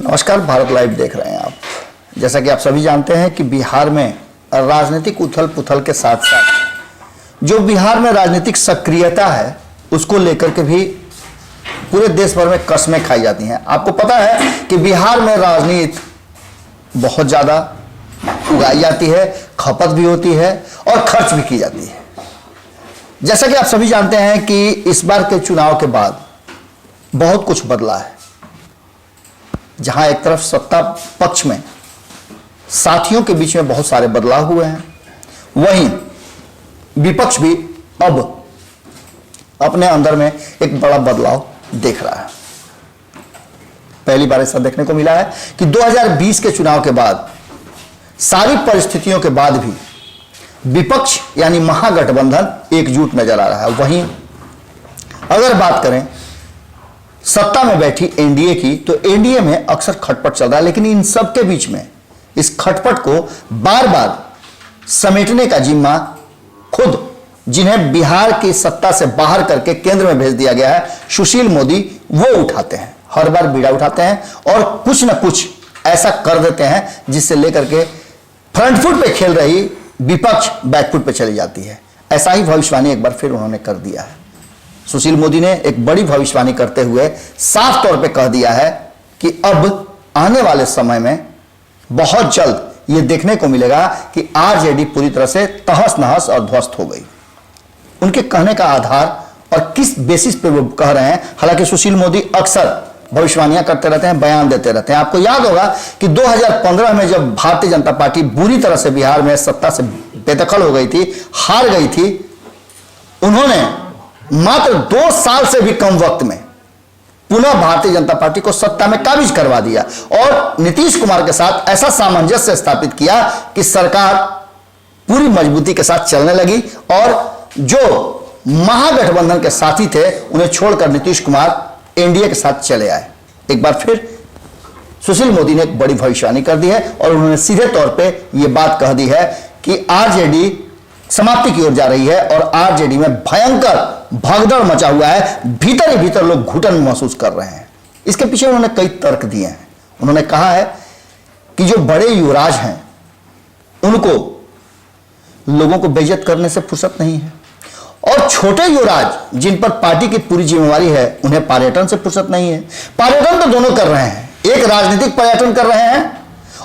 नमस्कार, भारत लाइव देख रहे हैं आप। जैसा कि आप सभी जानते हैं कि बिहार में राजनीतिक उथल पुथल के साथ साथ जो बिहार में राजनीतिक सक्रियता है उसको लेकर के भी पूरे देश भर में कस्में खाई जाती हैं। आपको पता है कि बिहार में राजनीति बहुत ज़्यादा उगाई जाती है, खपत भी होती है और खर्च भी की जाती है। जैसा कि आप सभी जानते हैं कि इस बार के चुनाव के बाद बहुत कुछ बदला है। जहां एक तरफ सत्ता पक्ष में साथियों के बीच में बहुत सारे बदलाव हुए हैं, वहीं विपक्ष भी अब अपने अंदर में एक बड़ा बदलाव देख रहा है। पहली बार ऐसा देखने को मिला है कि 2020 के चुनाव के बाद सारी परिस्थितियों के बाद भी विपक्ष यानी महागठबंधन एकजुट नजर आ रहा है। वहीं अगर बात करें सत्ता में बैठी एनडीए की, तो एनडीए में अक्सर खटपट चल रहा है, लेकिन इन सब के बीच में इस खटपट को बार बार समेटने का जिम्मा खुद जिन्हें बिहार की सत्ता से बाहर करके केंद्र में भेज दिया गया है, सुशील मोदी, वो उठाते हैं। हर बार बीड़ा उठाते हैं और कुछ ना कुछ ऐसा कर देते हैं जिससे लेकर के फ्रंट फुट पे खेल रही विपक्ष बैकफुट पे चली जाती है। ऐसा ही भविष्यवाणी एक बार फिर उन्होंने कर दिया है। सुशील मोदी ने एक बड़ी भविष्यवाणी करते हुए साफ तौर पे कह दिया है कि अब आने वाले समय में बहुत जल्द यह देखने को मिलेगा कि आरजेडी पूरी तरह से तहस नहस और ध्वस्त हो गई। उनके कहने का आधार और किस बेसिस पे वो कह रहे हैं, हालांकि सुशील मोदी अक्सर भविष्यवाणियां करते रहते हैं, बयान देते रहते हैं। आपको याद होगा कि 2015 में जब भारतीय जनता पार्टी बुरी तरह से बिहार में सत्ता से बेदखल हो गई थी, हार गई थी, उन्होंने मात्र 2 साल से भी कम वक्त में पुनः भारतीय जनता पार्टी को सत्ता में काबिज करवा दिया और नीतीश कुमार के साथ ऐसा सामंजस्य स्थापित किया कि सरकार पूरी मजबूती के साथ चलने लगी और जो महागठबंधन के साथी थे उन्हें छोड़कर नीतीश कुमार एनडीए के साथ चले आए। एक बार फिर सुशील मोदी ने एक बड़ी भविष्यवाणी कर दी है और उन्होंने सीधे तौर पे यह बात कह दी है कि आरजेडी समाप्ति की ओर जा रही है और आरजेडी में भयंकर भगदड़ मचा हुआ है। भीतर ही भीतर लोग घुटन महसूस कर रहे हैं। इसके पीछे उन्होंने कई तर्क दिए हैं। उन्होंने कहा है कि जो बड़े युवराज हैं उनको लोगों को बेइज्जत करने से फुर्सत नहीं है और छोटे युवराज जिन पर पार्टी की पूरी जिम्मेवारी है उन्हें पर्यटन से फुर्सत नहीं है। पर्यटन तो दोनों कर रहे हैं, एक राजनीतिक पर्यटन कर रहे हैं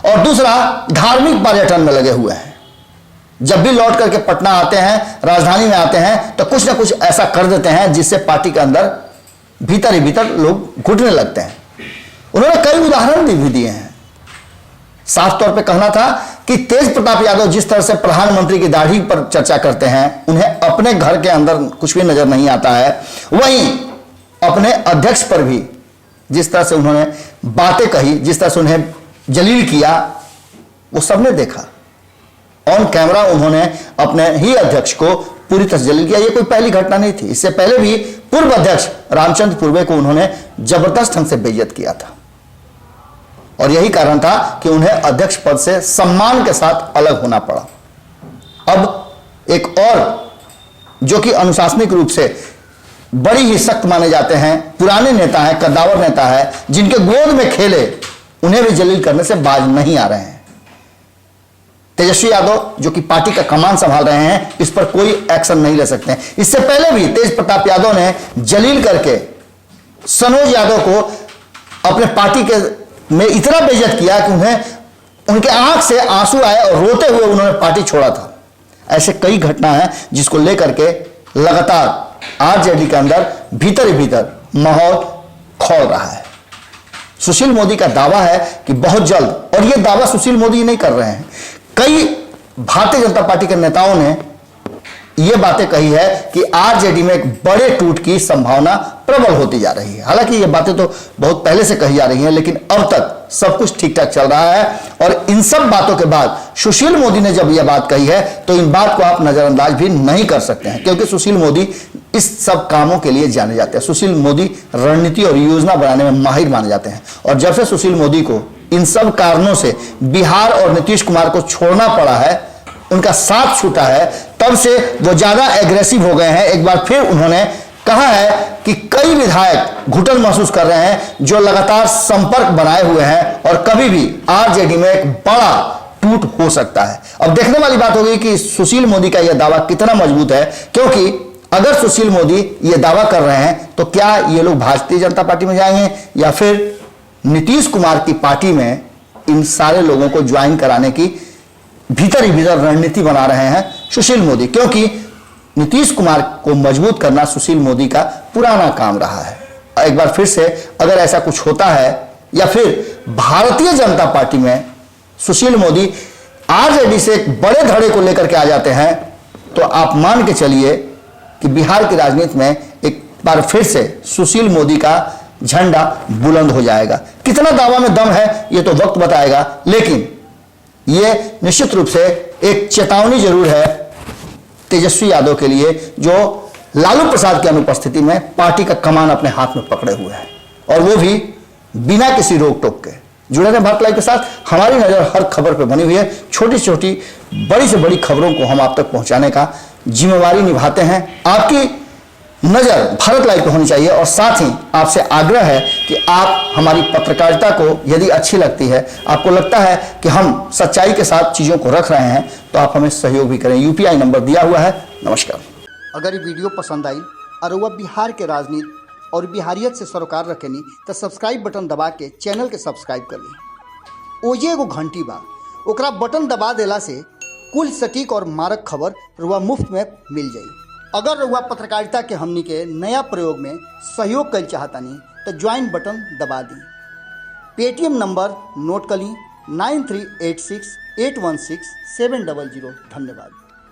और दूसरा धार्मिक पर्यटन में लगे हुए हैं। जब भी लौट करके पटना आते हैं, राजधानी में आते हैं, तो कुछ ना कुछ ऐसा कर देते हैं जिससे पार्टी के अंदर भीतर ही भीतर लोग घुटने लगते हैं। उन्होंने कई उदाहरण भी दिए हैं। साफ तौर पे कहना था कि तेज प्रताप यादव जिस तरह से प्रधानमंत्री की दाढ़ी पर चर्चा करते हैं, उन्हें अपने घर के अंदर कुछ भी नजर नहीं आता है। वहीं अपने अध्यक्ष पर भी जिस तरह से उन्होंने बातें कही, जिस तरह से उन्हें जलील किया, वो सबने देखा। ऑन कैमरा उन्होंने अपने ही अध्यक्ष को पूरी तरह जलील किया। यह कोई पहली घटना नहीं थी। इससे पहले भी पूर्व अध्यक्ष रामचंद्र पूर्वे को उन्होंने जबरदस्त ढंग से बेइज्जत किया था और यही कारण था कि उन्हें अध्यक्ष पद से सम्मान के साथ अलग होना पड़ा। अब एक और जो कि अनुशासनिक रूप से बड़ी ही सख्त माने जाते हैं, पुराने नेता हैं, कद्दावर नेता है, जिनके गोद में खेले, उन्हें भी जलील करने से बाज नहीं आ रहे हैं। तेजस्वी यादव जो कि पार्टी का कमान संभाल रहे हैं, इस पर कोई एक्शन नहीं ले सकते हैं। इससे पहले भी तेज प्रताप यादव ने जलील करके सनोज यादव को अपने पार्टी के में इतना बेइज्जत किया कि उन्हें उनके आंख से आंसू आए और रोते हुए उन्होंने पार्टी छोड़ा था। ऐसे कई घटना है जिसको लेकर के लगातार आरजेडी के अंदर भीतर ही भीतर माहौल खौल रहा है। सुशील मोदी का दावा है कि बहुत जल्द, और यह दावा सुशील मोदी नहीं कर रहे हैं, कई भारतीय जनता पार्टी के नेताओं ने यह बातें कही है कि आरजेडी में एक बड़े टूट की संभावना प्रबल होती जा रही है। हालांकि ये बातें तो बहुत पहले से कही जा रही हैं, लेकिन अब तक सब कुछ ठीक ठाक चल रहा है और इन सब बातों के बाद सुशील मोदी ने जब यह बात कही है तो इन बात को आप नजरअंदाज भी नहीं कर सकते हैं, क्योंकि सुशील मोदी इस सब कामों के लिए जाने जाते हैं। सुशील मोदी रणनीति और योजना बनाने में माहिर माने जाते हैं और जब से सुशील मोदी को इन सब कारणों से बिहार और नीतीश कुमार को छोड़ना पड़ा है, उनका साथ छूटा है, तब से वो ज्यादा एग्रेसिव हो गए हैं। एक बार फिर उन्होंने कहा है कि कई विधायक घुटन महसूस कर रहे हैं जो लगातार संपर्क बनाए हुए हैं और कभी भी आरजेडी में एक बड़ा टूट हो सकता है। अब देखने वाली बात होगी कि सुशील मोदी का यह दावा कितना मजबूत है, क्योंकि अगर सुशील मोदी यह दावा कर रहे हैं तो क्या ये लोग भारतीय जनता पार्टी में जाएंगे या फिर नीतीश कुमार की पार्टी में इन सारे लोगों को ज्वाइन कराने की भीतर ही भीतर रणनीति बना रहे हैं सुशील मोदी, क्योंकि नीतीश कुमार को मजबूत करना सुशील मोदी का पुराना काम रहा है। एक बार फिर से अगर ऐसा कुछ होता है या फिर भारतीय जनता पार्टी में सुशील मोदी आरजेडी से एक बड़े धड़े को लेकर के आ जाते हैं तो आप मान के चलिए कि बिहार की राजनीति में एक बार फिर से सुशील मोदी का झंडा बुलंद हो जाएगा। कितना दावा में दम है ये तो वक्त बताएगा, लेकिन यह निश्चित रूप से एक चेतावनी जरूर है तेजस्वी यादव के लिए, जो लालू प्रसाद की अनुपस्थिति में पार्टी का कमान अपने हाथ में पकड़े हुए हैं और वो भी बिना किसी रोक टोक के। जुड़े रहें भारत लाइव के साथ। हमारी नजर हर खबर पर बनी हुई है। छोटी छोटी बड़ी से बड़ी खबरों को हम आप तक पहुंचाने का जिम्मेवारी निभाते हैं। आपकी नजर भारत लाइव पे होनी चाहिए और साथ ही आपसे आग्रह है कि आप हमारी पत्रकारिता को यदि अच्छी लगती है, आपको लगता है कि हम सच्चाई के साथ चीज़ों को रख रहे हैं, तो आप हमें सहयोग भी करें। यूपीआई नंबर दिया हुआ है। नमस्कार। अगर ये वीडियो पसंद आई और वह बिहार के राजनीति और बिहारियत से सरोकार रखेनी तो सब्सक्राइब बटन दबा के चैनल के सब्सक्राइब कर ली। ओजे एगो घंटी बा, ओकरा बटन दबा देला से कुल सटीक और मारक खबर रुआ मुफ्त में मिल जाई। अगर रुआ पत्रकारिता के हमनी के नया प्रयोग में सहयोग कर चाहतानी तो ज्वाइन बटन दबा दी। पेटीएम नंबर नोट कर ली 9386816700। धन्यवाद।